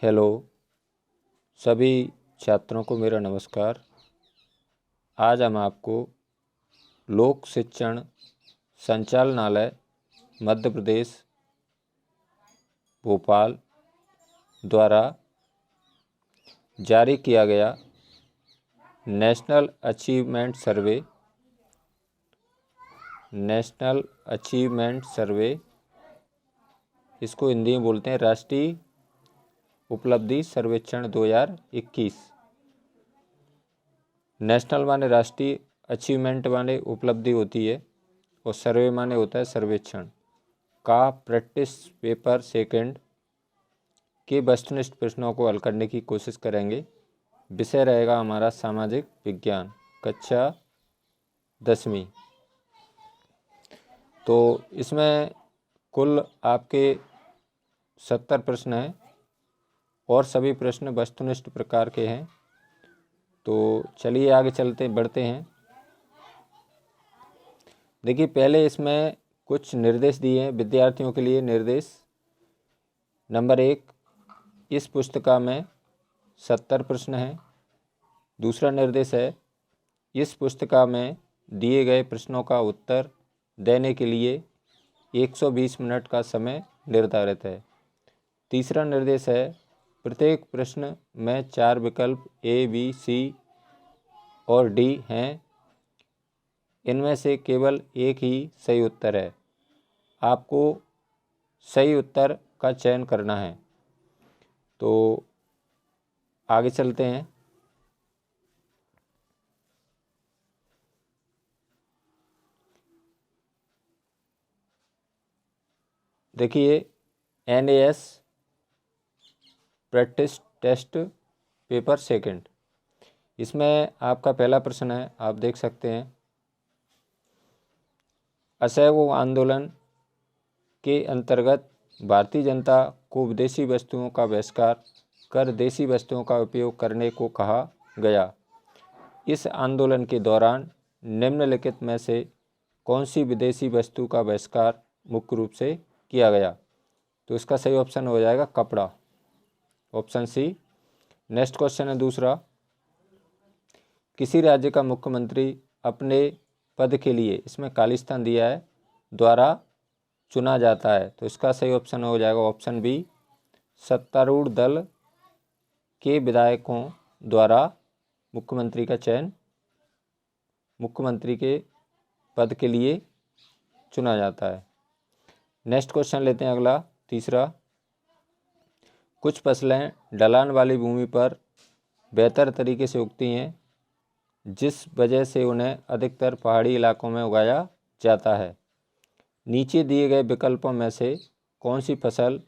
Hello सभी छात्रों को मेरा नमस्कार। आज हम आपको लोक शिक्षण संचालनालय मध्य प्रदेश भोपाल द्वारा जारी किया गया नेशनल अचीवमेंट सर्वे, इसको हिंदी में बोलते हैं राष्ट्रीय उपलब्धि सर्वेक्षण 2021। नेशनल माने राष्ट्रीय, अचीवमेंट माने उपलब्धि होती है और सर्वे माने होता है सर्वेक्षण का प्रैक्टिस पेपर सेकंड के वस्तुनिष्ठ प्रश्नों को हल करने की कोशिश करेंगे। विषय रहेगा हमारा सामाजिक विज्ञान, कक्षा 10वीं। तो इसमें कुल आपके 70 प्रश्न हैं और सभी प्रश्न वस्तुनिष्ठ प्रकार के हैं। तो चलिए आगे बढ़ते हैं। देखिए, पहले इसमें कुछ निर्देश दिए हैं विद्यार्थियों के लिए। निर्देश नंबर 1, इस पुस्तिका में 70 प्रश्न हैं। दूसरा निर्देश है, इस पुस्तिका में दिए गए प्रश्नों का उत्तर देने के लिए 120 मिनट का समय निर्धारित है। तीसरा निर्देश है, प्रत्येक प्रश्न में 4 विकल्प ए, बी, सी और डी हैं। इनमें से केवल एक ही सही उत्तर है। आपको सही उत्तर का चयन करना है। तो आगे चलते हैं। देखिए, NAS practice test paper second, इसमें आपका पहला प्रश्न है, आप देख सकते हैं। असहयोग आंदोलन के अंतर्गत भारतीय जनता को विदेशी वस्तुओं का बहिष्कार कर देशी वस्तुओं का उपयोग करने को कहा गया। इस आंदोलन के दौरान निम्नलिखित में से कौन सी विदेशी वस्तु का बहिष्कार मुख्य रूप से किया गया? तो इसका सही ऑप्शन हो जाएगा कपड़ा, ऑप्शन सी। नेक्स्ट क्वेश्चन है दूसरा, किसी राज्य का मुख्यमंत्री अपने पद के लिए, इसमें खालिस्तान दिया है, द्वारा चुना जाता है। तो इसका सही ऑप्शन हो जाएगा ऑप्शन बी, सत्तारूढ़ दल के विधायकों द्वारा मुख्यमंत्री का चयन मुख्यमंत्री के पद के लिए चुना जाता है। नेक्स्ट क्वेश्चन लेते हैं अगला, तीसरा, कुछ फसलें ढलान वाली भूमि पर बेहतर तरीके से उगती हैं, जिस वजह से उन्हें अधिकतर पहाड़ी इलाकों में उगाया जाता है। नीचे दिए गए विकल्पों में से कौन सी फसल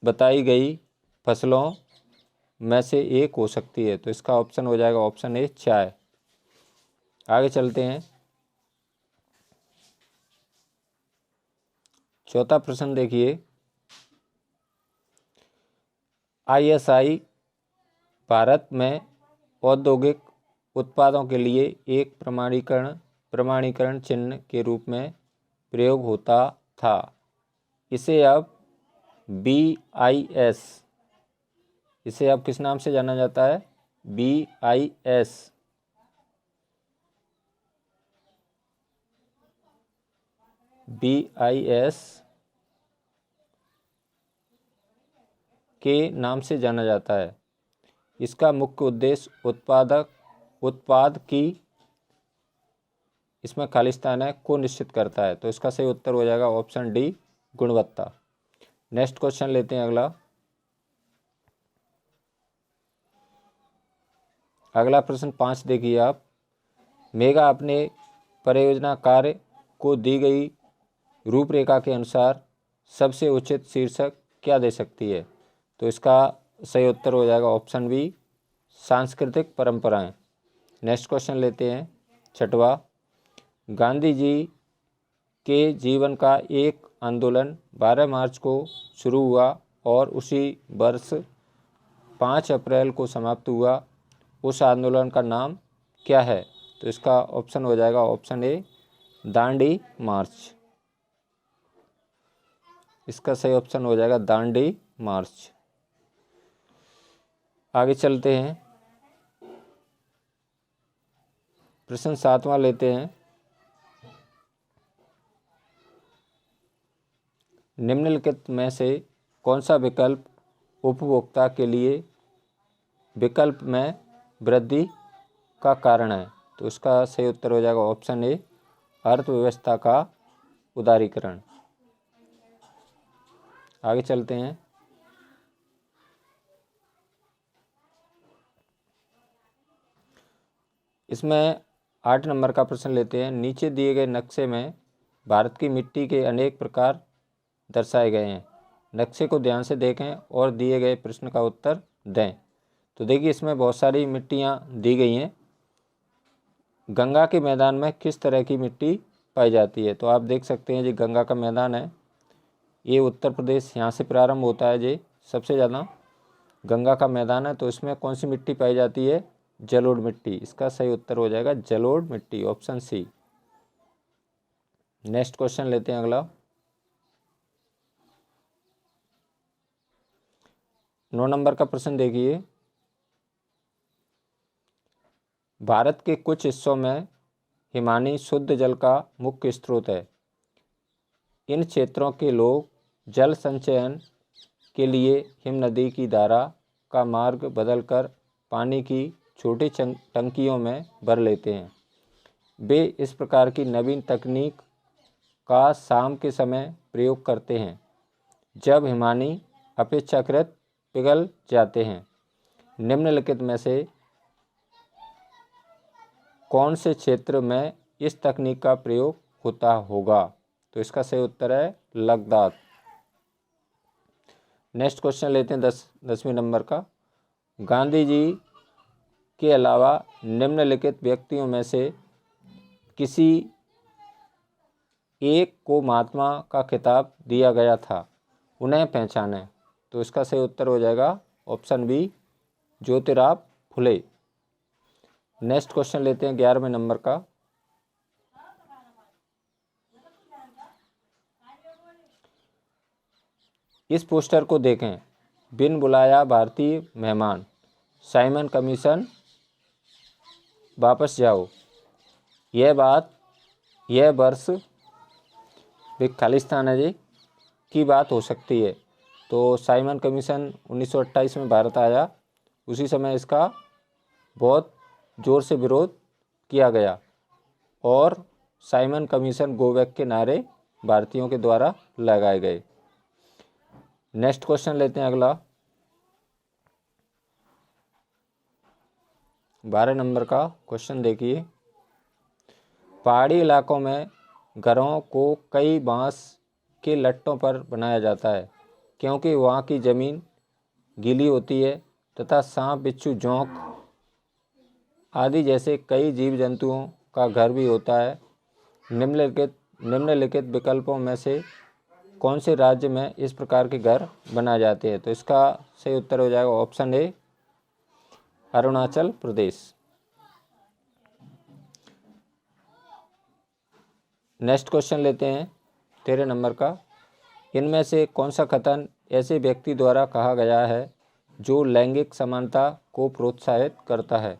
बताई गई फसलों में से एक हो सकती है? तो इसका ऑप्शन हो जाएगा ऑप्शन ए, चाय। आगे चलते हैं। चौथा प्रश्न देखिए, ISI भारत में औद्योगिक उत्पादों के लिए एक प्रमाणीकरण चिन्ह के रूप में प्रयोग होता था। इसे अब BIS, इसे अब किस नाम से जाना जाता है? BIS के नाम से जाना जाता है। इसका मुख्य उद्देश्य उत्पाद की, इसमें खालिस्तान है, को निश्चित करता है। तो इसका सही उत्तर हो जाएगा ऑप्शन डी, गुणवत्ता। नेक्स्ट क्वेश्चन लेते हैं अगला प्रश्न 5 देखिए आप, मेगा अपने परियोजना कार्य को दी गई रूपरेखा के अनुसार सबसे उचित शीर्षक क्या दे सकती है? तो इसका सही उत्तर हो जाएगा ऑप्शन बी, सांस्कृतिक परंपराएं। नेक्स्ट क्वेश्चन लेते हैं छठवा, गांधी जी के जीवन का एक आंदोलन 12 मार्च को शुरू हुआ और उसी वर्ष 5 अप्रैल को समाप्त हुआ। उस आंदोलन का नाम क्या है? तो इसका ऑप्शन हो जाएगा ऑप्शन ए, दांडी मार्च। इसका सही ऑप्शन हो जाएगा दांडी मार्च। आगे चलते हैं, प्रश्न 7वां लेते हैं। निम्नलिखित में से कौन सा विकल्प उपभोक्ता के लिए विकल्प में वृद्धि का कारण है? तो इसका सही उत्तर हो जाएगा ऑप्शन ए, अर्थव्यवस्था का उदारीकरण। आगे चलते हैं, इसमें 8 नंबर का प्रश्न लेते हैं। नीचे दिए गए नक्शे में भारत की मिट्टी के अनेक प्रकार दर्शाए गए हैं। नक्शे को ध्यान से देखें और दिए गए प्रश्न का उत्तर दें। तो देखिए, इसमें बहुत सारी मिट्टियाँ दी गई हैं। गंगा के मैदान में किस तरह की मिट्टी पाई जाती है? तो आप देख सकते हैं, जी गंगा का मैदान है, ये उत्तर प्रदेश, यहाँ से प्रारंभ होता है, जी सबसे ज़्यादा गंगा का मैदान है। तो इसमें कौन सी मिट्टी पाई जाती है? जलोढ़ मिट्टी। इसका सही उत्तर हो जाएगा जलोढ़ मिट्टी, ऑप्शन सी। नेक्स्ट क्वेश्चन लेते हैं अगला। 9 नंबर का प्रश्न देखिए। भारत के कुछ हिस्सों में हिमानी शुद्ध जल का मुख्य स्रोत है। इन क्षेत्रों के लोग जल संचयन के लिए हिम नदी की धारा का मार्ग बदलकर पानी की छोटी टंकियों में भर लेते हैं। वे इस प्रकार की नवीन तकनीक का शाम के समय प्रयोग करते हैं, जब हिमानी अपेक्षाकृत पिघल जाते हैं। निम्नलिखित में से कौन से क्षेत्र में इस तकनीक का प्रयोग होता होगा? तो इसका सही उत्तर है लद्दाख। नेक्स्ट क्वेश्चन लेते हैं 10वें नंबर का। गांधी जी के अलावा निम्नलिखित व्यक्तियों में से किसी एक को महात्मा का खिताब दिया गया था, उन्हें पहचानें। तो इसका सही उत्तर हो जाएगा option B, Jyotirao Phule. Next question लेते हैं 11वें नंबर का। इस पोस्टर को देखें। बिन बुलाया भारतीय मेहमान, साइमन कमीशन, वापस जाओ। यह वर्ष खालिस्तान है जी की बात हो सकती है। तो साइमन कमीशन 1928 में भारत आया, उसी समय इसका बहुत जोर से विरोध किया गया और साइमन कमीशन गो बैक के नारे भारतीयों के द्वारा लगाए गए। नेक्स्ट क्वेश्चन लेते हैं अगला, 12 नंबर का क्वेश्चन देखिए। पहाड़ी इलाकों में घरों को कई बांस के लट्टों पर बनाया जाता है, क्योंकि वहाँ की ज़मीन गीली होती है तथा सांप, बिच्छू, जोंक आदि जैसे कई जीव जंतुओं का घर भी होता है। निम्नलिखित विकल्पों में से कौन से राज्य में इस प्रकार के घर बनाए जाते हैं? तो इसका सही उत्तर हो जाएगा option A, Arunachal Pradesh. Next question लेते हैं 13 नंबर का। इनमें से कौन सा कथन ऐसे व्यक्ति द्वारा कहा गया है जो लैंगिक समानता को प्रोत्साहित करता है?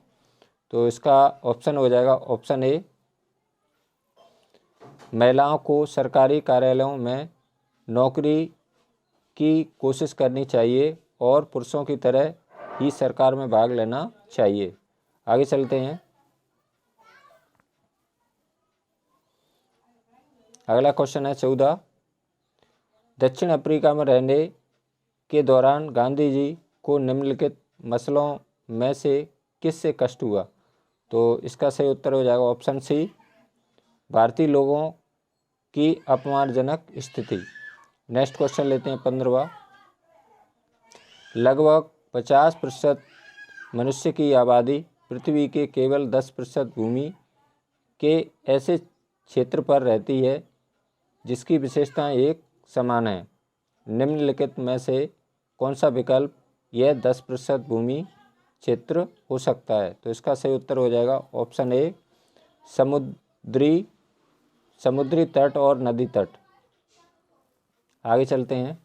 तो इसका ऑप्शन हो जाएगा ऑप्शन ए, महिलाओं को सरकारी कार्यालयों में नौकरी की कोशिश करनी चाहिए और पुरुषों की तरह ही सरकार में भाग लेना चाहिए। आगे चलते हैं, अगला क्वेश्चन है 14। दक्षिण अफ्रीका में रहने के दौरान गांधी जी को निम्नलिखित मसलों में से किससे कष्ट हुआ? तो इसका सही उत्तर हो जाएगा ऑप्शन सी, भारतीय लोगों की अपमानजनक स्थिति। नेक्स्ट क्वेश्चन लेते हैं 15वां। लगभग 50% मनुष्य की आबादी पृथ्वी के केवल 10% भूमि के ऐसे क्षेत्र पर रहती है जिसकी विशेषताएं एक समान है। निम्नलिखित में से कौन सा विकल्प यह 10% भूमि क्षेत्र हो सकता है? तो इसका सही उत्तर हो जाएगा ऑप्शन ए, समुद्री तट और नदी तट। आगे चलते हैं,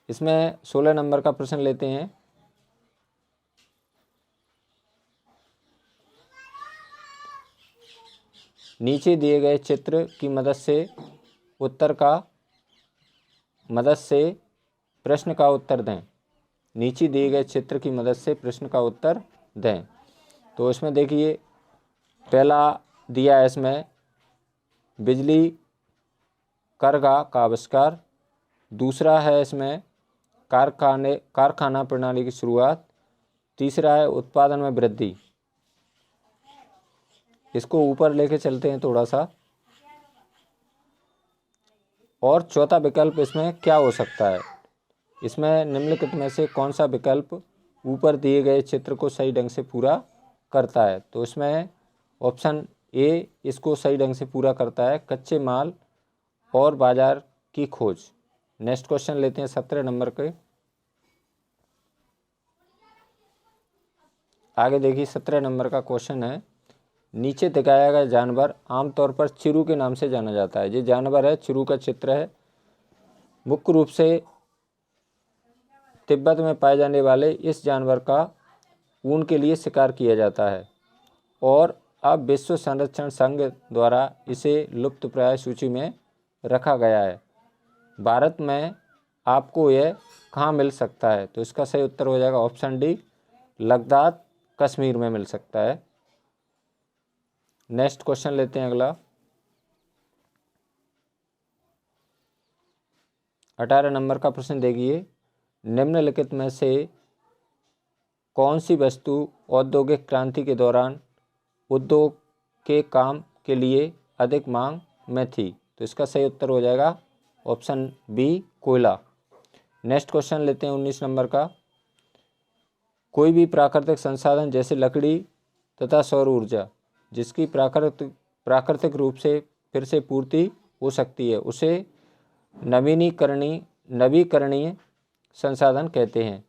इसमें 16 नंबर का प्रश्न लेते हैं। नीचे दिए गए चित्र की मदद से प्रश्न का उत्तर दें। नीचे दिए गए चित्र की मदद से प्रश्न का उत्तर दें। तो इसमें देखिए, पहला दिया है इसमें बिजली करघा का आविष्कार, दूसरा है इसमें कारखाना प्रणाली की शुरुआत, तीसरा है उत्पादन में वृद्धि। इसको ऊपर लेके चलते हैं थोड़ा सा, और चौथा विकल्प इसमें क्या हो सकता है। इसमें निम्नलिखित में से कौन सा विकल्प ऊपर दिए गए चित्र को सही ढंग से पूरा करता है। तो इसमें ऑप्शन ए इसको सही ढंग से पूरा करता है, कच्चे माल और बाजार की खोज। नेक्स्ट क्वेश्चन लेते हैं 17 नंबर के। आगे देखिए 17 नंबर का क्वेश्चन है, नीचे दिखाया गया जानवर आमतौर पर चिरू के नाम से जाना जाता है। ये जानवर है, चिरू का चित्र है। मुख्य रूप से तिब्बत में पाए जाने वाले इस जानवर का ऊन के लिए शिकार किया जाता है और अब विश्व संरक्षण संघ द्वारा इसे लुप्तप्राय सूची में रखा गया है। भारत में आपको यह कहाँ मिल सकता है। तो इसका सही उत्तर हो जाएगा ऑप्शन डी, लद्दाख कश्मीर में मिल सकता है। नेक्स्ट क्वेश्चन लेते हैं अगला। 18 नंबर का प्रश्न देखिए, निम्नलिखित में से कौन सी वस्तु औद्योगिक क्रांति के दौरान उद्योग के काम के लिए अधिक मांग में थी। तो इसका सही उत्तर हो जाएगा ऑप्शन बी, कोयला। नेक्स्ट क्वेश्चन लेते हैं 19 नंबर का, कोई भी प्राकृतिक संसाधन जैसे लकड़ी तथा सौर ऊर्जा जिसकी प्राकृतिक रूप से फिर से पूर्ति हो सकती है उसे नवीकरणीय संसाधन कहते हैं।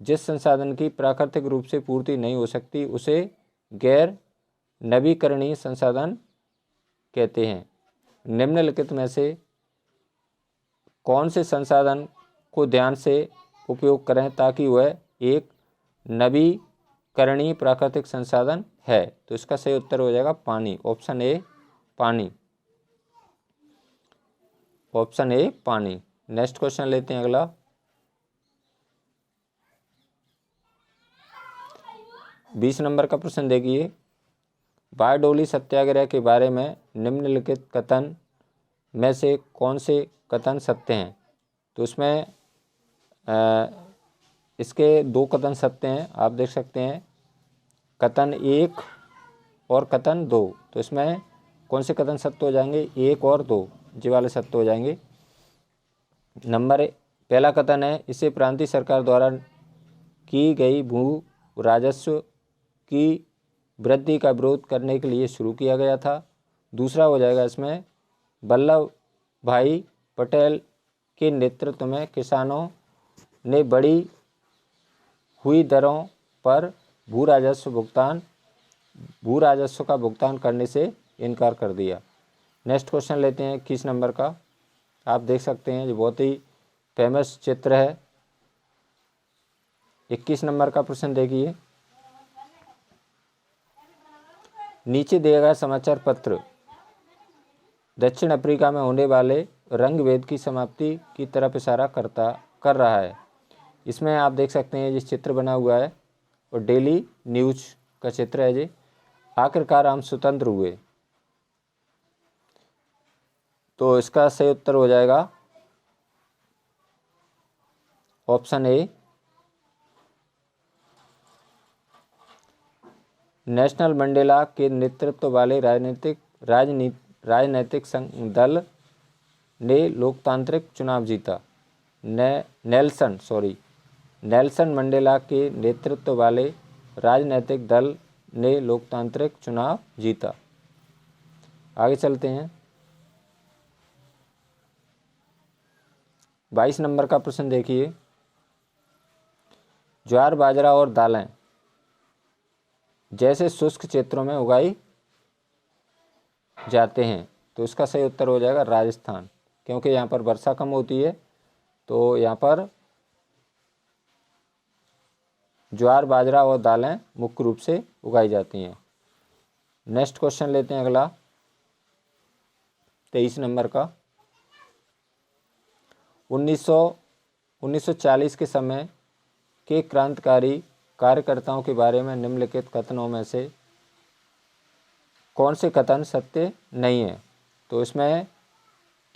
जिस संसाधन की प्राकृतिक रूप से पूर्ति नहीं हो सकती उसे गैर नवीकरणीय संसाधन कहते हैं। निम्नलिखित में से कौन से संसाधन को ध्यान से उपयोग करें ताकि वह एक नवीकरणीय प्राकृतिक संसाधन है। तो इसका सही उत्तर हो जाएगा पानी, ऑप्शन ए, पानी। ऑप्शन ए, पानी। नेक्स्ट क्वेश्चन लेते हैं अगला। 20 नंबर का प्रश्न देखिए, बारडोली सत्याग्रह के बारे में निम्नलिखित कथन में से कौन से कथन सत्य हैं। तो इसमें इसके दो कथन सत्य हैं, आप देख सकते हैं, कथन 1 और कथन 2। तो इसमें कौन से कथन सत्य हो जाएंगे, 1 और 2 जी वाले सत्य हो जाएंगे। पहला कथन है, इसे प्रांतीय सरकार द्वारा की गई भू राजस्व की वृद्धि का विरोध करने के लिए शुरू किया गया था। दूसरा हो जाएगा इसमें, वल्लभ भाई पटेल के नेतृत्व में किसानों ने बढ़ी हुई दरों पर भू राजस्व का भुगतान करने से इनकार कर दिया। नेक्स्ट क्वेश्चन लेते हैं 21 नंबर का। आप देख सकते हैं, ये बहुत ही फेमस चित्र है। 21 नंबर का प्रश्न देखिए, नीचे दिए गए समाचार पत्र दक्षिण अफ्रीका में होने वाले रंग भेद की समाप्ति की तरफ इशारा कर रहा है। इसमें आप देख सकते हैं ये चित्र बना हुआ है और डेली न्यूज का चित्र है। जी, आखिरकार हम स्वतंत्र हुए। तो इसका सही उत्तर हो जाएगा ऑप्शन ए, नेशनल मंडेला के नेतृत्व वाले राजनीतिक दल ने लोकतांत्रिक चुनाव जीता। नेल्सन मंडेला के नेतृत्व वाले राजनीतिक दल ने लोकतांत्रिक चुनाव जीता। आगे चलते हैं। 22 नंबर का प्रश्न देखिए, ज्वार बाजरा और दालें जैसे शुष्क क्षेत्रों में उगाई जाते हैं। तो इसका सही उत्तर हो जाएगा राजस्थान, क्योंकि यहाँ पर वर्षा कम होती है तो यहाँ पर ज्वार, बाजरा और दालें मुख्य रूप से उगाई जाती हैं। नेक्स्ट क्वेश्चन लेते हैं अगला 23 नंबर का। 1940 के समय के क्रांतिकारी कार्यकर्ताओं के बारे में निम्नलिखित कथनों में से कौन से कथन सत्य नहीं है? तो इसमें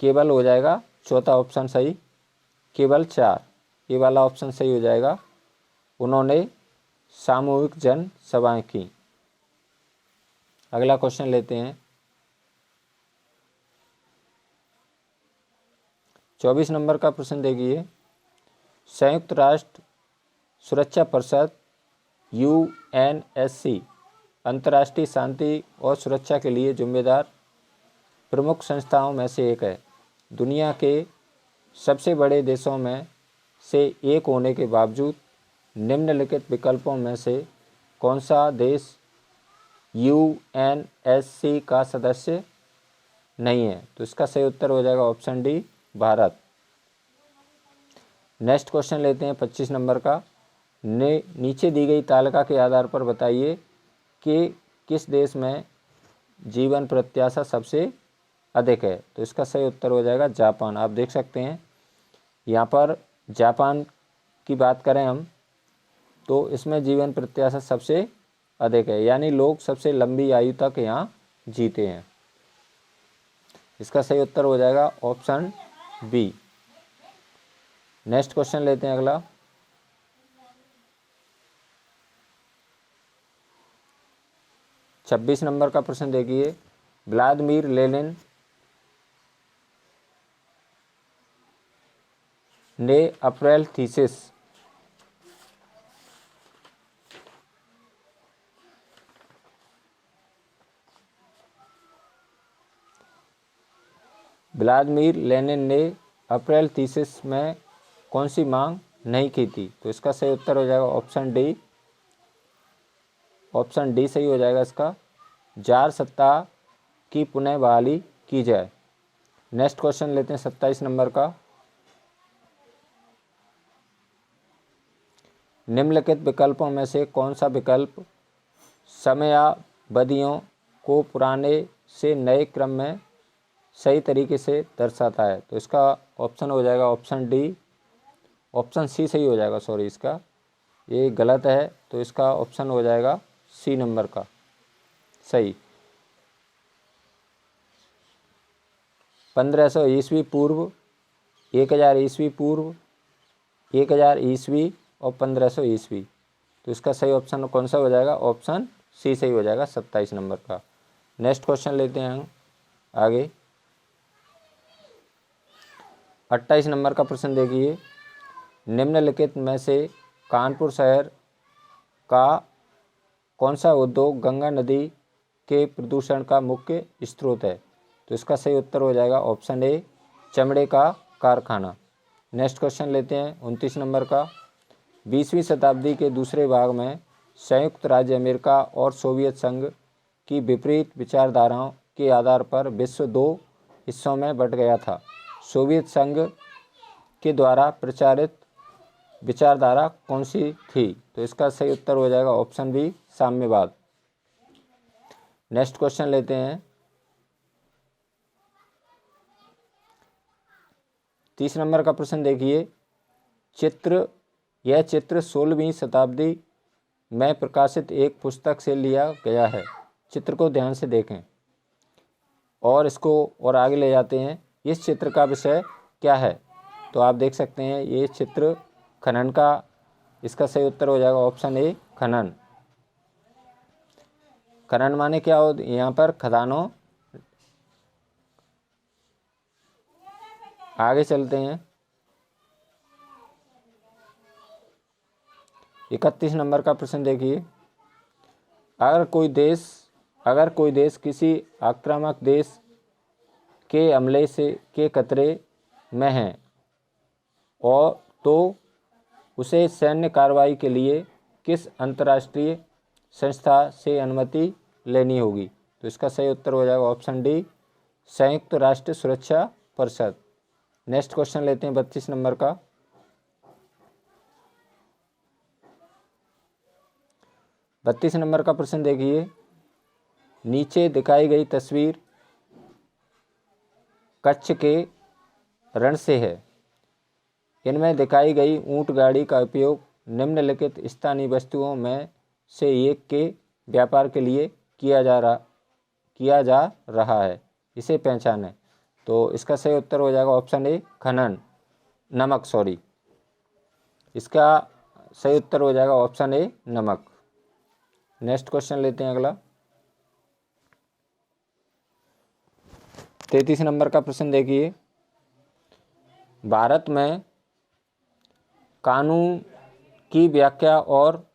केवल हो जाएगा चौथा ऑप्शन सही, केवल 4, ये वाला ऑप्शन सही हो जाएगा। उन्होंने सामूहिक जन सभाएं की। अगला क्वेश्चन लेते हैं 24 नंबर का प्रश्न देखिए। संयुक्त राष्ट्र सुरक्षा परिषद UNSC अंतर्राष्ट्रीय शांति और सुरक्षा के लिए जिम्मेदार प्रमुख संस्थाओं में से एक है। दुनिया के सबसे बड़े देशों में से एक होने के बावजूद निम्नलिखित विकल्पों में से कौन सा देश UNSC का सदस्य नहीं है? तो इसका सही उत्तर हो जाएगा option D, Bharat. Next question लेते हैं 25 नंबर का। नीचे दी गई तालिका के आधार पर बताइए कि किस देश में जीवन प्रत्याशा सबसे अधिक है? तो इसका सही उत्तर हो जाएगा जापान। आप देख सकते हैं यहाँ पर जापान की बात करें हम तो इसमें जीवन प्रत्याशा सबसे अधिक है, यानी लोग सबसे लंबी आयु तक यहाँ जीते हैं। इसका सही उत्तर हो जाएगा ऑप्शन बी। नेक्स्ट क्वेश्चन लेते हैं अगला 26 नंबर का प्रश्न देखिए। व्लादिमीर लेनिन ने अप्रैल थीसिस व्लादिमीर लेनिन ने अप्रैल थीसिस में कौन सी मांग नहीं की थी? तो इसका सही उत्तर हो जाएगा ऑप्शन डी। ऑप्शन डी सही हो जाएगा इसका, जार सत्ता की पुनः बहाली की जाए। नेक्स्ट क्वेश्चन लेते हैं 27 नंबर का। निम्नलिखित विकल्पों में से कौन सा विकल्प समयावधियों को पुराने से नए क्रम में सही तरीके से दर्शाता है? तो इसका ऑप्शन हो जाएगा ऑप्शन डी। ऑप्शन सी सही हो जाएगा, सॉरी इसका ये गलत है, तो इसका ऑप्शन हो जाएगा सी नंबर का सही। 1500 ईस्वी पूर्व, 1000 ईस्वी पूर्व, 1000 ईस्वी और 1500 ईस्वी। तो इसका सही ऑप्शन कौन सा हो जाएगा? ऑप्शन सी सही हो जाएगा 27 नंबर का। नेक्स्ट क्वेश्चन लेते हैं हम आगे 28 नंबर का प्रश्न देखिए। निम्नलिखित में से कानपुर शहर का कौन सा उद्योग गंगा नदी के प्रदूषण का मुख्य स्रोत है? तो इसका सही उत्तर हो जाएगा ऑप्शन ए, चमड़े का कारखाना। नेक्स्ट क्वेश्चन लेते हैं 29 नंबर का। 20वीं शताब्दी के दूसरे भाग में संयुक्त राज्य अमेरिका और सोवियत संघ की विपरीत विचारधाराओं के आधार पर विश्व 2 हिस्सों में बंट गया था। सोवियत संघ के द्वारा प्रचारित विचारधारा कौन सी थी? तो इसका सही उत्तर हो जाएगा ऑप्शन बी, साम्यवाद। नेक्स्ट क्वेश्चन लेते हैं 30 नंबर का प्रश्न देखिए। यह चित्र 16वीं शताब्दी में प्रकाशित एक पुस्तक से लिया गया है। चित्र को ध्यान से देखें और इसको और आगे ले जाते हैं। इस चित्र का विषय क्या है? तो आप देख सकते हैं ये चित्र खनन का, इसका सही उत्तर हो जाएगा ऑप्शन ए, खनन। खनन माने क्या हो? यहाँ पर खदानों। आगे चलते हैं 31 नंबर का प्रश्न देखिए। अगर कोई देश किसी आक्रामक देश के हमले के खतरे में है और तो उसे सैन्य कार्रवाई के लिए किस अंतर्राष्ट्रीय संस्था से अनुमति लेनी होगी? तो इसका सही उत्तर हो जाएगा ऑप्शन डी, संयुक्त राष्ट्र सुरक्षा परिषद। नेक्स्ट क्वेश्चन लेते हैं 32 नंबर का। 32 नंबर का प्रश्न देखिए, नीचे दिखाई गई तस्वीर कच्छ के रण से है। इनमें दिखाई गई ऊंट गाड़ी का उपयोग निम्नलिखित स्थानीय वस्तुओं में से एक के व्यापार के लिए किया जा रहा है, इसे पहचानें। तो इसका सही उत्तर हो जाएगा ऑप्शन ए नमक। इसका सही उत्तर हो जाएगा ऑप्शन ए नमक। नेक्स्ट क्वेश्चन लेते हैं अगला। 33 नंबर का प्रश्न देखिए, भारत में कानून की व्याख्या और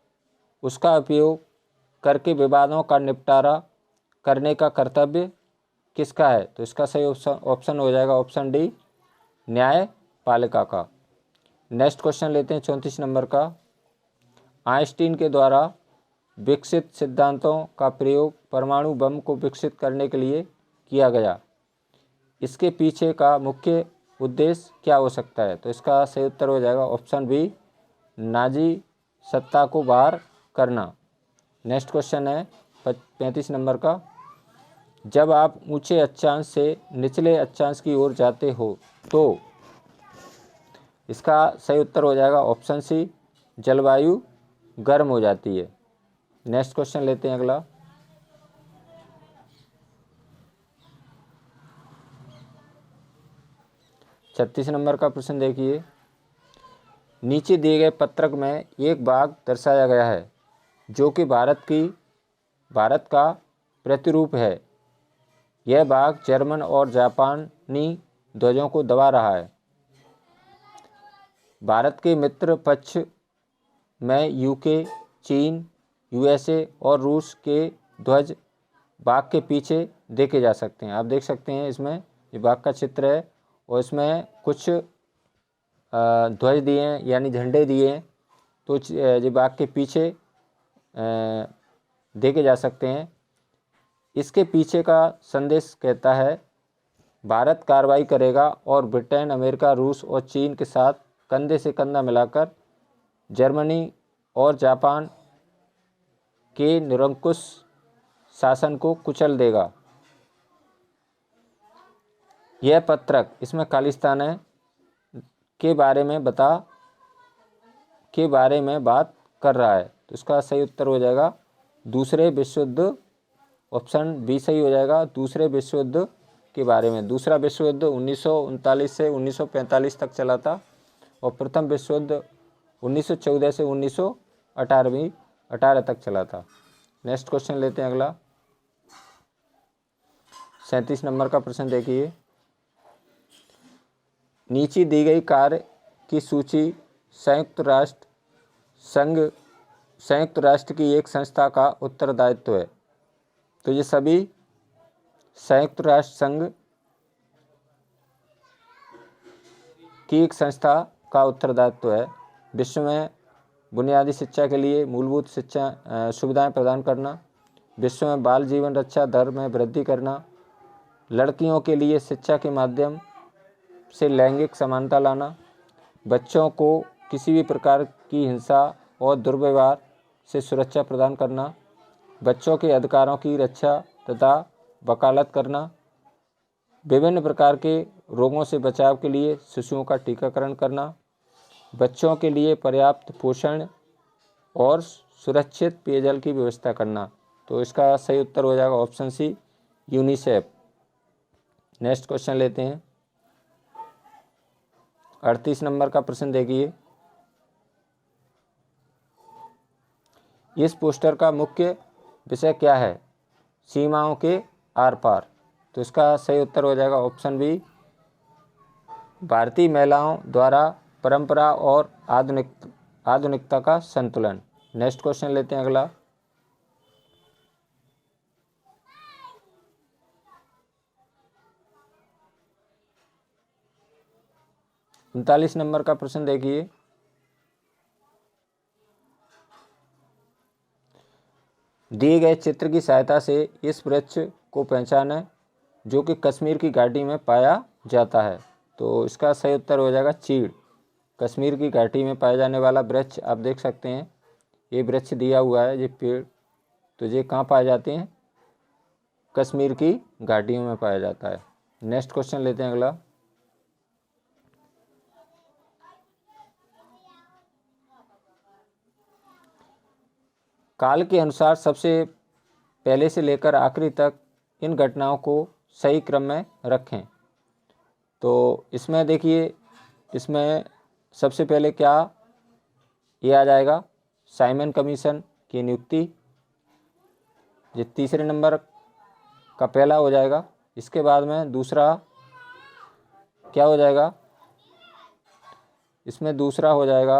उसका उपयोग करके विवादों का निपटारा करने का कर्तव्य किसका है? तो इसका सही ऑप्शन हो जाएगा ऑप्शन डी, न्यायपालिका का। नेक्स्ट क्वेश्चन लेते हैं 34 नंबर का। आइंस्टीन के द्वारा विकसित सिद्धांतों का प्रयोग परमाणु बम को विकसित करने के लिए किया गया। इसके पीछे का मुख्य उद्देश्य क्या हो सकता है? तो इसका सही उत्तर हो जाएगा ऑप्शन बी, नाजी सत्ता को बाहर करना। नेक्स्ट क्वेश्चन है 35 नंबर का। जब आप ऊंचे अक्षांश से निचले अक्षांश की ओर जाते हो तो इसका सही उत्तर हो जाएगा ऑप्शन सी, जलवायु गर्म हो जाती है। नेक्स्ट क्वेश्चन लेते हैं अगला। छत्तीस नंबर का प्रश्न देखिए, नीचे दिए गए पत्रक में एक बाघ दर्शाया गया है जो कि भारत का प्रतिरूप है। यह बाघ जर्मन और जापानी ध्वजों को दबा रहा है। भारत के मित्र पक्ष में यूके, चीन, यूएसए और रूस के ध्वज बाघ के पीछे देखे जा सकते हैं। आप देख सकते हैं इसमें ये बाघ का चित्र है और इसमें कुछ ध्वज दिए हैं यानी झंडे दिए हैं, तो ये बाघ के पीछे देखे जा सकते हैं। इसके पीछे का संदेश कहता है, भारत कार्रवाई करेगा और ब्रिटेन, अमेरिका, रूस और चीन के साथ कंधे से कंधा मिलाकर जर्मनी और जापान के निरंकुश शासन को कुचल देगा। यह पत्रक इसमें खालिस्तान के बारे में बात कर रहा है। तो इसका सही उत्तर हो जाएगा दूसरे विश्व युद्ध, ऑप्शन बी सही हो जाएगा, दूसरे विश्व युद्ध के बारे में। दूसरा विश्व युद्ध 1939 से 1945 तक चला था और प्रथम विश्व युद्ध 1914 से 1918 तक चला था। नेक्स्ट क्वेश्चन लेते हैं अगला। 37 नंबर का प्रश्न देखिए, नीचे दी गई कार्य की सूची संयुक्त राष्ट्र की एक संस्था का उत्तरदायित्व है। तो ये सभी संयुक्त राष्ट्र संघ की एक संस्था का उत्तरदायित्व है। विश्व में बुनियादी शिक्षा के लिए मूलभूत शिक्षा सुविधाएं प्रदान करना, विश्व में बाल जीवन रक्षा दर में वृद्धि करना, लड़कियों के लिए शिक्षा के माध्यम से लैंगिक समानता लाना, बच्चों को किसी भी प्रकार की हिंसा और दुर्व्यवहार से सुरक्षा प्रदान करना, बच्चों के अधिकारों की रक्षा तथा वकालत करना, विभिन्न प्रकार के रोगों से बचाव के लिए शिशुओं का टीकाकरण करना, बच्चों के लिए पर्याप्त पोषण और सुरक्षित पेयजल की व्यवस्था करना। तो इसका सही उत्तर हो जाएगा option C, UNICEF. Next question लेते हैं 38 नंबर का प्रश्न देखिए, इस पोस्टर का मुख्य विषय क्या है? सीमाओं के आर पार। तो इसका सही उत्तर हो जाएगा ऑप्शन बी, भारतीय महिलाओं द्वारा परंपरा और आधुनिकता का संतुलन। नेक्स्ट क्वेश्चन लेते हैं अगला। उनतालीस नंबर का प्रश्न देखिए, दिए गए चित्र की सहायता से इस वृक्ष को पहचानें जो कि कश्मीर की घाटी में पाया जाता है। तो इसका सही उत्तर हो जाएगा चीड़। कश्मीर की घाटी में पाया जाने वाला वृक्ष आप देख सकते हैं, ये वृक्ष दिया हुआ है, ये पेड़ तो ये कहाँ पाए जाते हैं? कश्मीर की घाटियों में पाया जाता है। नेक्स्ट क्वेश्चन लेते हैं अगला। काल के अनुसार सबसे पहले से लेकर आखिरी तक इन घटनाओं को सही क्रम में रखें। तो इसमें देखिए, इसमें सबसे पहले क्या ये आ जाएगा? साइमन कमीशन की नियुक्ति, ये तीसरे नंबर का पहला हो जाएगा। इसके बाद में दूसरा क्या हो जाएगा? इसमें दूसरा हो जाएगा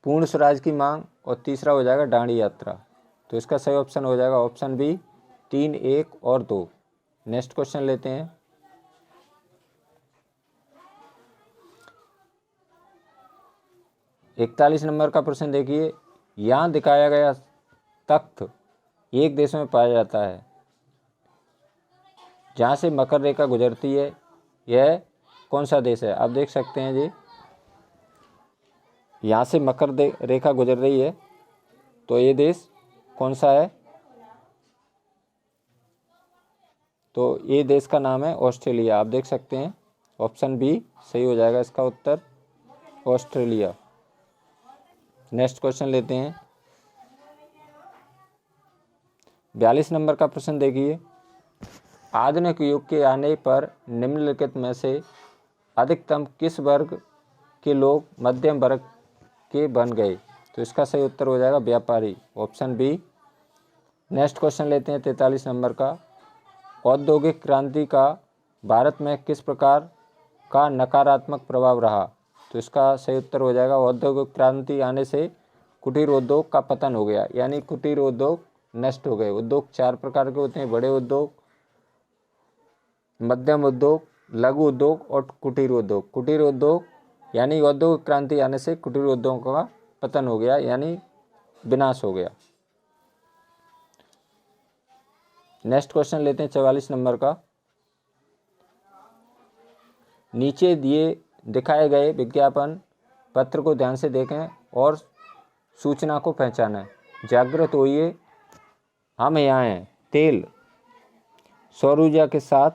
पूर्ण स्वराज की मांग, और तीसरा हो जाएगा डांडी यात्रा। तो इसका सही ऑप्शन हो जाएगा ऑप्शन बी 3, 1 और 2। नेक्स्ट क्वेश्चन लेते हैं। इकतालीस नंबर का प्रश्न देखिए, यहाँ दिखाया गया तख्त एक देश में पाया जाता है जहाँ से मकर रेखा गुजरती है, यह कौन सा देश है? आप देख सकते हैं जी, यहाँ से मकर रेखा गुजर रही है, तो ये देश कौन सा है? तो ये देश का नाम है ऑस्ट्रेलिया। आप देख सकते हैं ऑप्शन बी सही हो जाएगा इसका उत्तर, ऑस्ट्रेलिया। नेक्स्ट क्वेश्चन लेते हैं। 42 नंबर का प्रश्न देखिए, आधुनिक युग के आने पर निम्नलिखित में से अधिकतम किस वर्ग के लोग मध्यम वर्ग के बन गए? तो इसका सही उत्तर हो जाएगा व्यापारी, ऑप्शन बी। नेक्स्ट क्वेश्चन लेते हैं 43 नंबर का, औद्योगिक क्रांति का भारत में किस प्रकार का नकारात्मक प्रभाव रहा? तो इसका सही उत्तर हो जाएगा औद्योगिक क्रांति आने से कुटीर उद्योग का पतन हो गया, यानी कुटीर उद्योग नष्ट हो गए। उद्योग 4 प्रकार के होते हैं, बड़े उद्योग, मध्यम उद्योग, लघु उद्योग और कुटीर उद्योग। कुटीर उद्योग यानी औद्योगिक क्रांति आने से कुटीर उद्योगों का पतन हो गया, यानी विनाश हो गया। नेक्स्ट क्वेश्चन लेते हैं 44 नंबर का, नीचे दिए दिखाए गए विज्ञापन पत्र को ध्यान से देखें और सूचना को पहचानें। जागृत होइए, हम यहाँ हैं, तेल सौर ऊर्जा के साथ।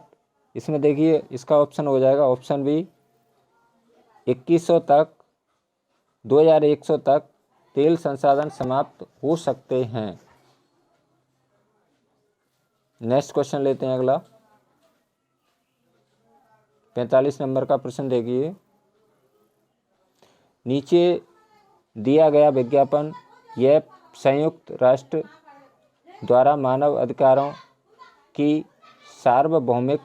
इसमें देखिए इसका ऑप्शन हो जाएगा ऑप्शन बी 2100 तक 2100 तक तेल संसाधन समाप्त हो सकते हैं। नेक्स्ट क्वेश्चन लेते हैं अगला। 45 नंबर का प्रश्न देखिए, नीचे दिया गया विज्ञापन यह संयुक्त राष्ट्र द्वारा मानव अधिकारों की सार्वभौमिक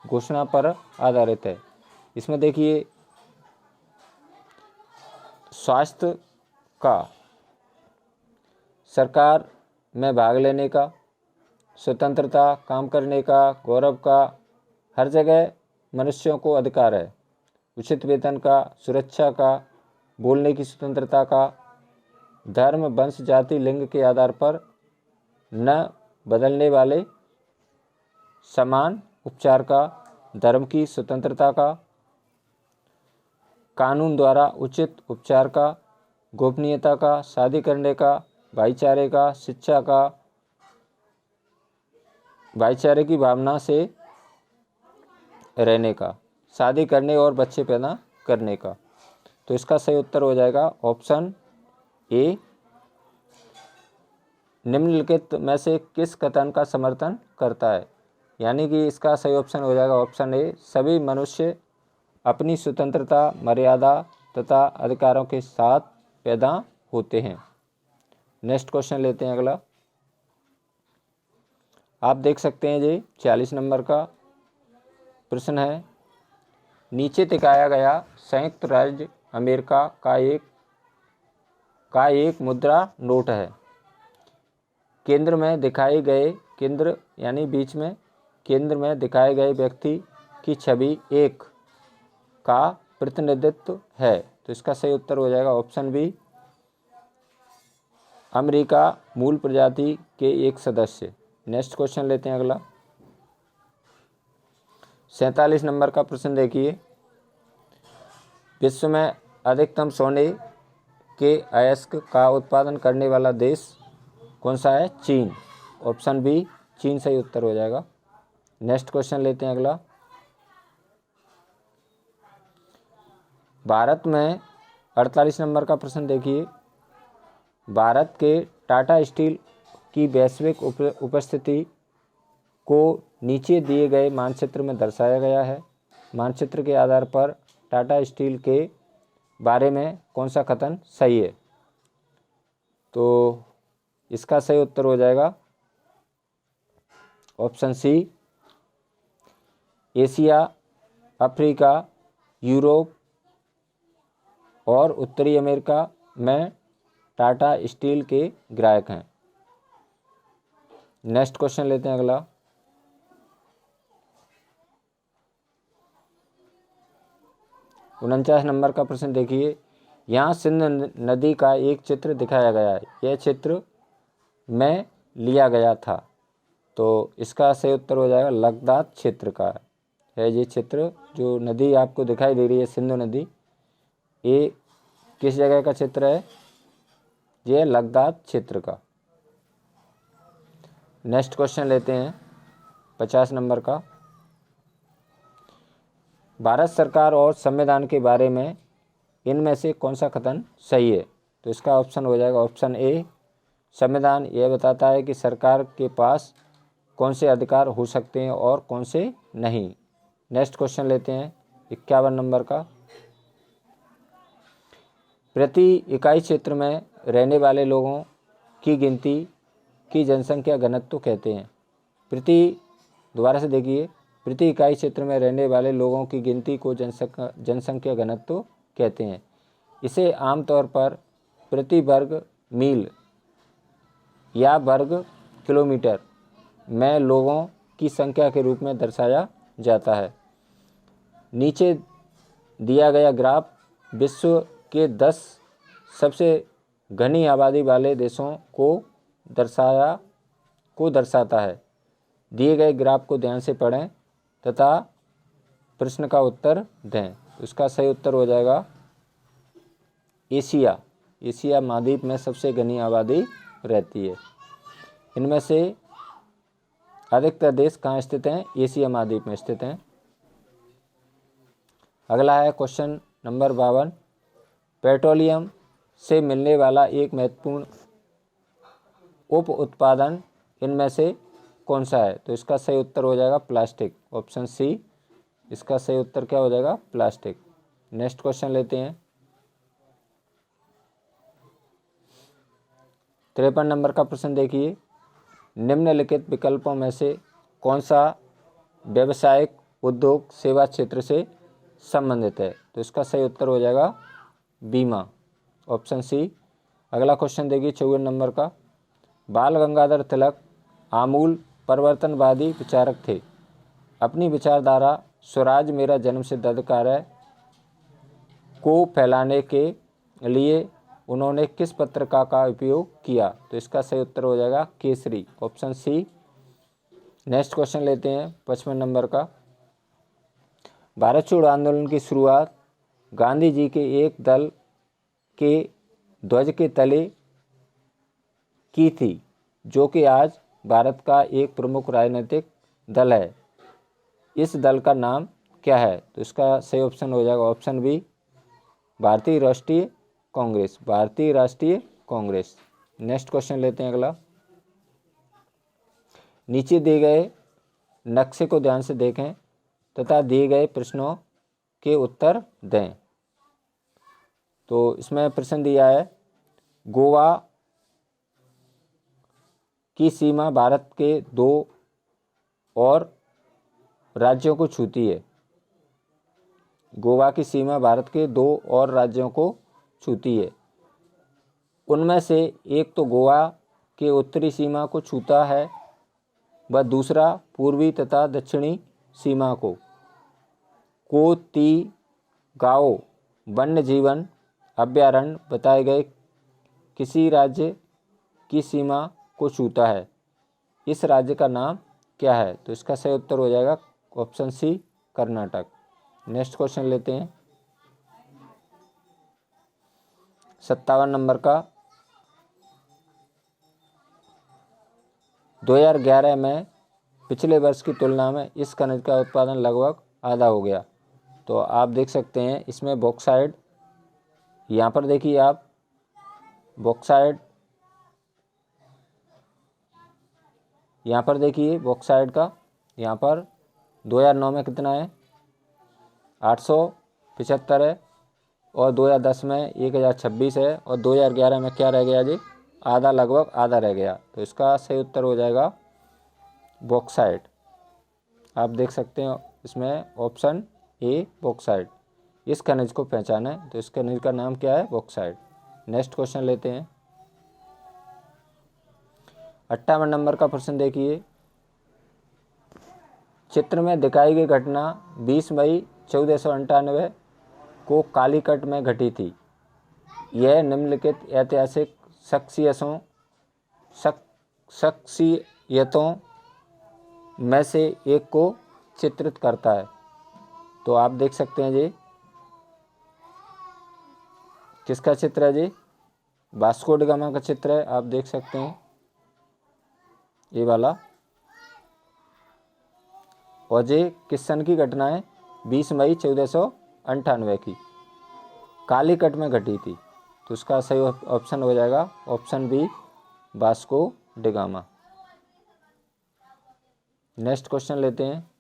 घोषणा पर आधारित है। इसमें देखिए स्वास्थ्य का, सरकार में भाग लेने का, स्वतंत्रता, काम करने का, गौरव का, हर जगह मनुष्यों को अधिकार है, उचित वेतन का, सुरक्षा का, बोलने की स्वतंत्रता का, धर्म, वंश, जाति, लिंग के आधार पर न बदलने वाले समान उपचार का, धर्म की स्वतंत्रता का, कानून द्वारा उचित उपचार का, गोपनीयता का, शादी करने का, भाईचारे का, शिक्षा का, भाईचारे की भावना से रहने का, शादी करने और बच्चे पैदा करने का। तो इसका सही उत्तर हो जाएगा ऑप्शन ए। निम्नलिखित में से किस कथन का समर्थन करता है? यानी कि इसका सही ऑप्शन हो जाएगा ऑप्शन ए, सभी मनुष्य अपनी स्वतंत्रता, मर्यादा तथा अधिकारों के साथ पैदा होते हैं। नेक्स्ट क्वेश्चन लेते हैं अगला। आप देख सकते हैं जी 40 नंबर का प्रश्न है, नीचे दिखाया गया संयुक्त राज्य अमेरिका का एक मुद्रा नोट है। केंद्र में दिखाए गए, केंद्र यानी बीच में, केंद्र में दिखाए गए व्यक्ति की छवि एक का प्रतिनिधित्व है। तो इसका सही उत्तर हो जाएगा ऑप्शन बी, अमेरिका मूल प्रजाति के एक सदस्य। नेक्स्ट क्वेश्चन लेते हैं अगला। 47 नंबर का प्रश्न देखिए, विश्व में अधिकतम सोने के अयस्क का उत्पादन करने वाला देश कौन सा है? चीन। ऑप्शन बी चीन सही उत्तर हो जाएगा। नेक्स्ट क्वेश्चन लेते हैं अगला। भारत में 48 नंबर का प्रश्न देखिए। भारत के टाटा स्टील की वैश्विक उपस्थिति को नीचे दिए गए मानचित्र में दर्शाया गया है। मानचित्र के आधार पर टाटा स्टील के बारे में कौन सा कथन सही है? तो इसका सही उत्तर हो जाएगा option C, Asia, Africa, Europe और उत्तरी अमेरिका में टाटा स्टील के ग्राहक हैं। नेक्स्ट क्वेश्चन लेते हैं अगला। उनचास नंबर का प्रश्न देखिए। यहाँ सिंध नदी का एक चित्र दिखाया गया है। यह चित्र में लिया गया था। तो इसका सही उत्तर हो जाएगा लद्दाख क्षेत्र का है ये चित्र। जो नदी आपको दिखाई दे रही है सिंधु नदी, ये किस जगह का चित्र है? ये लद्दाख क्षेत्र का। नेक्स्ट क्वेश्चन लेते हैं 50 नंबर का। भारत सरकार और संविधान के बारे में इनमें से कौन सा कथन सही है? तो इसका ऑप्शन हो जाएगा ऑप्शन ए, संविधान यह बताता है कि सरकार के पास कौन से अधिकार हो सकते हैं और कौन से नहीं। नेक्स्ट क्वेश्चन लेते हैं 51 नंबर का। प्रति इकाई क्षेत्र में रहने वाले लोगों की गिनती की जनसंख्या घनत्व कहते हैं। दोबारा से देखिए, प्रति इकाई क्षेत्र में रहने वाले लोगों की गिनती को जनसंख्या घनत्व कहते हैं। इसे आमतौर पर प्रति वर्ग मील या वर्ग किलोमीटर में लोगों की संख्या के रूप में दर्शाया जाता है। नीचे दिया गया ग्राफ विश्व के 10 सबसे घनी आबादी वाले देशों को दर्शाता है। दिए गए ग्राफ को ध्यान से पढ़ें तथा प्रश्न का उत्तर दें। इसका सही उत्तर हो जाएगा एशिया। एशिया महाद्वीप में सबसे घनी आबादी रहती है। इनमें से अधिकतर देश कहाँ स्थित हैं? एशिया महाद्वीप में स्थित हैं। अगला है क्वेश्चन नंबर 52। पेट्रोलियम से मिलने वाला एक महत्वपूर्ण उप उत्पादन इनमें से कौन सा है? तो इसका सही उत्तर हो जाएगा प्लास्टिक। ऑप्शन सी इसका सही उत्तर क्या हो जाएगा? प्लास्टिक। नेक्स्ट क्वेश्चन लेते हैं 53 नंबर का प्रश्न देखिए। निम्नलिखित विकल्पों में से कौन सा व्यावसायिक उद्योग सेवा क्षेत्र से संबंधित है? तो इसका सही उत्तर हो जाएगा बीमा। Option C. अगला क्वेश्चन देखिए 54 नंबर का। बाल गंगाधर तिलक आमूल परिवर्तनवादी विचारक थे। अपनी विचारधारा स्वराज मेरा जन्मसिद्ध अधिकार है को फैलाने के लिए उन्होंने किस पत्रिका का उपयोग किया? तो इसका सही उत्तर हो जाएगा Kesari. Option C. Next question लेते हैं 55 नंबर का। भारत छोड़ो आंदोलन की शुरुआत गांधी जी के एक दल के ध्वज के तले की थी, जो कि आज भारत का एक प्रमुख राजनीतिक दल है। इस दल का नाम क्या है? तो इसका सही ऑप्शन हो जाएगा ऑप्शन बी, भारतीय राष्ट्रीय कांग्रेस। भारतीय राष्ट्रीय कांग्रेस। नेक्स्ट क्वेश्चन लेते हैं अगला। नीचे दिए गए नक्शे को ध्यान से देखें तथा दिए गए प्रश्नों के उत्तर दें। तो इसमें प्रश्न दिया है, गोवा की सीमा भारत के 2 और राज्यों को छूती है। गोवा की सीमा भारत के 2 और राज्यों को छूती है। उनमें से एक तो गोवा के उत्तरी सीमा को छूता है व दूसरा पूर्वी तथा दक्षिणी सीमा को। कोतीगांव वन्य जीवन अभयारण्य बताए गए किसी राज्य की सीमा को छूता है। इस राज्य का नाम क्या है? तो इसका सही उत्तर हो जाएगा option C, Karnataka. Next question लेते हैं 57 नंबर का। 2011 में पिछले वर्ष की तुलना में इस खनिज का उत्पादन लगभग आधा हो गया। तो आप देख सकते हैं इसमें बॉक्साइट, यहाँ पर देखिए आप बॉक्साइट, यहाँ पर देखिए बॉक्साइट का, यहाँ पर 2009 में कितना है 875 है, और 2010 में 1026 है, और 2011 में क्या रह गया जी, आधा, लगभग आधा रह गया। तो इसका सही उत्तर हो जाएगा बॉक्साइट। आप देख सकते हैं इसमें ऑप्शन ए बॉक्साइट। इस खनिज को पहचाने, तो इस खनिज का नाम क्या है, बॉक्साइट। नेक्स्ट क्वेश्चन लेते हैं। 58 नंबर का प्रश्न देखिए। चित्र में दिखाई गई घटना 20 मई 1498 को कालीकट में घटी थी। यह निम्नलिखित ऐतिहासिक शख्सियतों में से एक को चित्रित करता है। तो आप देख सकते हैं जी, किसका चित्र है जी, वास्को डी गामा का चित्र है। आप देख सकते हैं ये वाला। और ये किस सन की घटना है, 20 मई 1498 की, कालीकट में घटी थी। तो उसका सही ऑप्शन हो जाएगा option B, Vasco da Gama. Next question लेते हैं।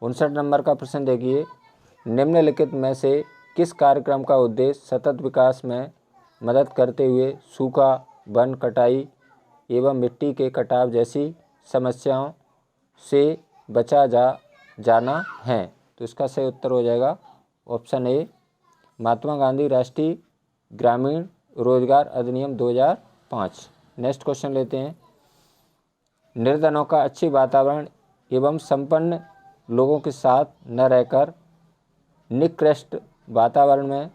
59 नंबर का प्रश्न देखिए। निम्नलिखित में से किस कार्यक्रम का उद्देश्य सतत विकास में मदद करते हुए सूखा, वन कटाई एवं मिट्टी के कटाव जैसी समस्याओं से बचा जाना है? तो इसका सही उत्तर हो जाएगा ऑप्शन ए, महात्मा गांधी राष्ट्रीय ग्रामीण रोजगार अधिनियम 2005। नेक्स्ट क्वेश्चन लेते हैं। निर्धनों का अच्छी वातावरण एवं संपन्न लोगों के साथ न रहकर निकृष्ट वातावरण में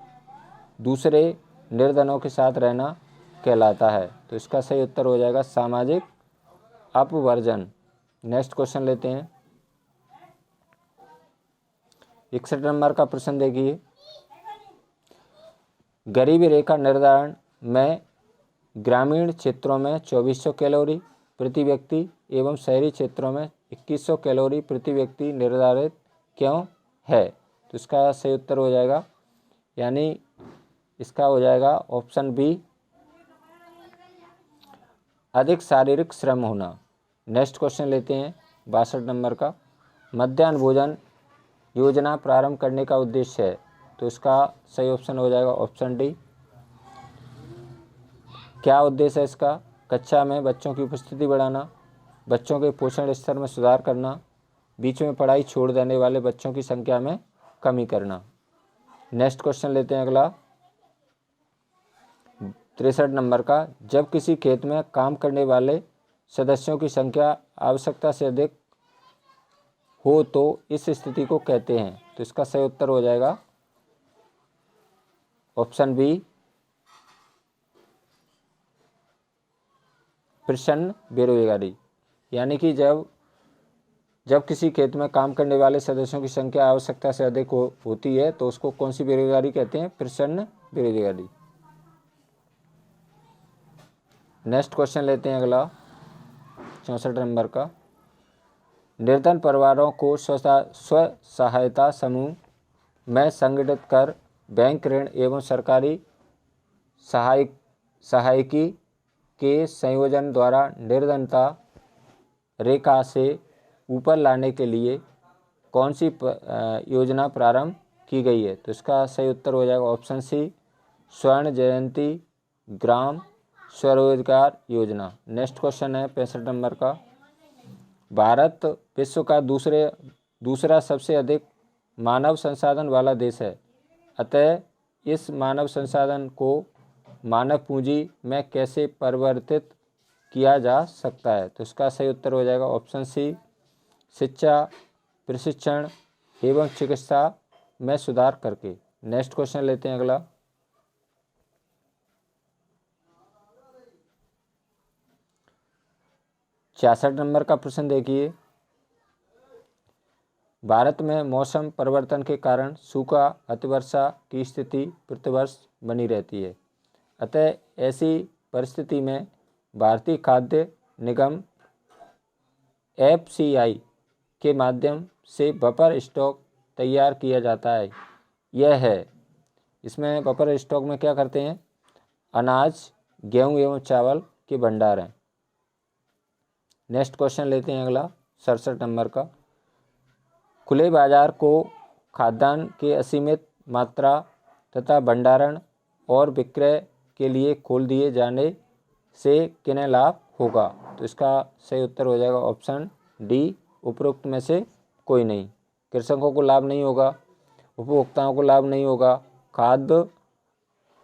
दूसरे निर्धनों के साथ रहना कहलाता है। तो इसका सही उत्तर हो जाएगा सामाजिक अपवर्जन। नेक्स्ट क्वेश्चन लेते हैं। 61 नंबर का प्रश्न देखिए। गरीबी रेखा निर्धारण में ग्रामीण क्षेत्रों में 2400 कैलोरी प्रति व्यक्ति एवं शहरी क्षेत्रों में 2100 कैलोरी प्रति व्यक्ति निर्धारित क्यों है? तो इसका सही उत्तर हो जाएगा, यानी इसका हो जाएगा ऑप्शन बी, अधिक शारीरिक श्रम होना। नेक्स्ट क्वेश्चन लेते हैं 62 नंबर का। मध्याह्न भोजन योजना प्रारंभ करने का उद्देश्य है। तो इसका सही ऑप्शन हो जाएगा ऑप्शन डी। क्या उद्देश्य है इसका? कक्षा में बच्चों की उपस्थिति बढ़ाना, बच्चों के पोषण स्तर में सुधार करना, बीच में पढ़ाई छोड़ देने वाले बच्चों की संख्या में कमी करना। नेक्स्ट क्वेश्चन लेते हैं अगला 63 नंबर का। जब किसी खेत में काम करने वाले सदस्यों की संख्या आवश्यकता से अधिक हो तो इस स्थिति को कहते हैं। तो इसका सही उत्तर हो जाएगा ऑप्शन बी, प्रच्छन्न बेरोजगारी। यानी कि जब किसी खेत में काम करने वाले सदस्यों की संख्या आवश्यकता से अधिक होती है तो उसको कौन सी बेरोजगारी कहते हैं? प्रच्छन्न बेरोजगारी। नेक्स्ट क्वेश्चन लेते हैं अगला 64 नंबर का। निर्धन परिवारों को स्व सहायता समूह में संगठित कर बैंक ऋण एवं सरकारी सहायकी के संयोजन द्वारा निर्धनता रेखा से ऊपर लाने के लिए कौन सी योजना प्रारंभ की गई है? तो इसका सही उत्तर हो जाएगा ऑप्शन सी, स्वर्ण जयंती ग्राम स्वरोजगार योजना। नेक्स्ट क्वेश्चन है 65 नंबर का। भारत विश्व का दूसरा सबसे अधिक मानव संसाधन वाला देश है, अतः इस मानव संसाधन को मानव पूंजी में कैसे परिवर्तित किया जा सकता है? तो इसका सही उत्तर हो जाएगा ऑप्शन सी, शिक्षा, प्रशिक्षण एवं चिकित्सा में सुधार करके। नेक्स्ट क्वेश्चन लेते हैं अगला 66 नंबर का प्रश्न देखिए। भारत में मौसम परिवर्तन के कारण सूखा, अतिवर्षा की स्थिति प्रतिवर्ष बनी रहती है, अतः ऐसी परिस्थिति में भारतीय खाद्य निगम FCI के माध्यम से बफर स्टॉक तैयार किया जाता है? यह है, इसमें बफर स्टॉक में क्या करते हैं? अनाज, गेहूं एवं चावल के भंडार हैं। नेक्स्ट क्वेश्चन लेते हैं अगला 67 नंबर का। खुले बाजार को खाद्यान्न के असीमित मात्रा तथा भंडारण और विक्रय के लिए खोल दिए जाने से किन्हें लाभ होगा? तो इसका सही उत्तर हो जाएगा ऑप्शन डी, उपरोक्त में से कोई नहीं। कृषकों को लाभ नहीं होगा, उपभोक्ताओं को लाभ नहीं होगा, खाद्य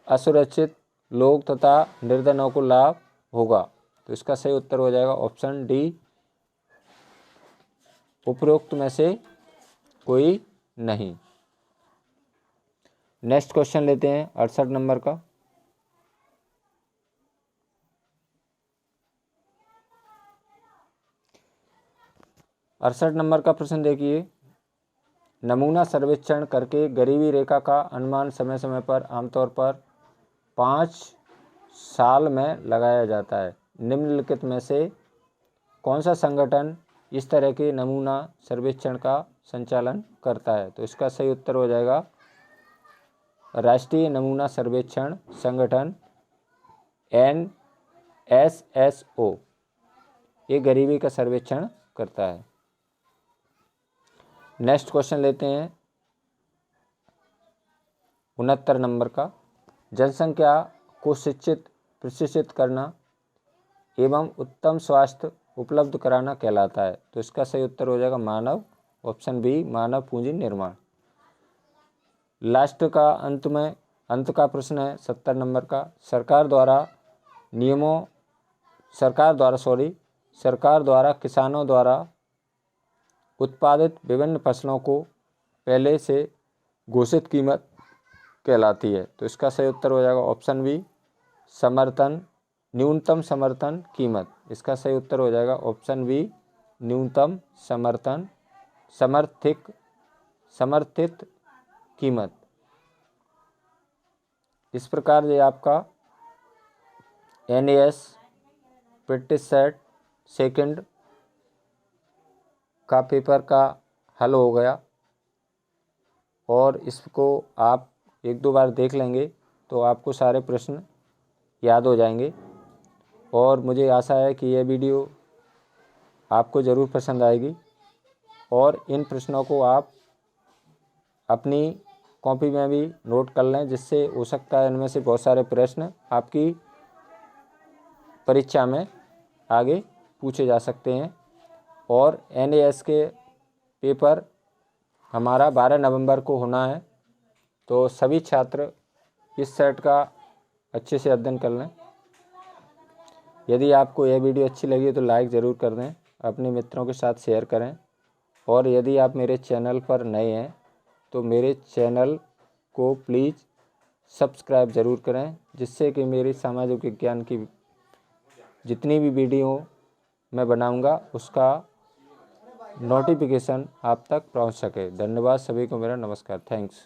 असुरक्षित लोग तथा निर्धनों को लाभ होगा। तो इसका सही उत्तर हो जाएगा ऑप्शन डी, उपरोक्त में से कोई नहीं। नेक्स्ट क्वेश्चन लेते हैं 68 नंबर का। अड़सठ नंबर का प्रश्न देखिए। नमूना सर्वेक्षण करके गरीबी रेखा का अनुमान समय समय पर आमतौर पर 5 साल में लगाया जाता है। निम्नलिखित में से कौन सा संगठन इस तरह के नमूना सर्वेक्षण का संचालन करता है? तो इसका सही उत्तर हो जाएगा राष्ट्रीय नमूना सर्वेक्षण संगठन NSSO। ये गरीबी का सर्वेक्षण करता है। नेक्स्ट क्वेश्चन लेते हैं 69 नंबर का। जनसंख्या को शिक्षित, प्रशिक्षित करना एवं उत्तम स्वास्थ्य उपलब्ध कराना कहलाता है। तो इसका सही उत्तर हो जाएगा मानव, ऑप्शन बी, मानव पूंजी निर्माण। लास्ट का अंत का प्रश्न है 70 नंबर का। सरकार द्वारा किसानों द्वारा उत्पादित विभिन्न फसलों को पहले से घोषित कीमत कहलाती है। तो इसका सही उत्तर हो जाएगा ऑप्शन बी, न्यूनतम समर्थन कीमत। इसका सही उत्तर हो जाएगा ऑप्शन बी, न्यूनतम समर्थित कीमत। इस प्रकार ये आपका NAS प्रैक्टिस सेट सेकंड का पेपर का हल हो गया, और इसको आप 1-2 बार देख लेंगे तो आपको सारे प्रश्न याद हो जाएंगे। और मुझे आशा है कि यह वीडियो आपको ज़रूर पसंद आएगी, और इन प्रश्नों को आप अपनी कॉपी में भी नोट कर लें, जिससे हो सकता है इनमें से बहुत सारे प्रश्न आपकी परीक्षा में आगे पूछे जा सकते हैं। और NAS के पेपर हमारा 12 नवंबर को होना है, तो सभी छात्र इस सेट का अच्छे से अध्ययन कर लें। यदि आपको यह वीडियो अच्छी लगी तो लाइक ज़रूर कर दें, अपने मित्रों के साथ शेयर करें, और यदि आप मेरे चैनल पर नए हैं तो मेरे चैनल को प्लीज़ सब्सक्राइब ज़रूर करें, जिससे कि मेरी सामाजिक विज्ञान की जितनी भी वीडियो मैं बनाऊंगा उसका नोटिफिकेशन आप तक पहुंच सके। धन्यवाद सभी को, मेरा नमस्कार, थैंक्स।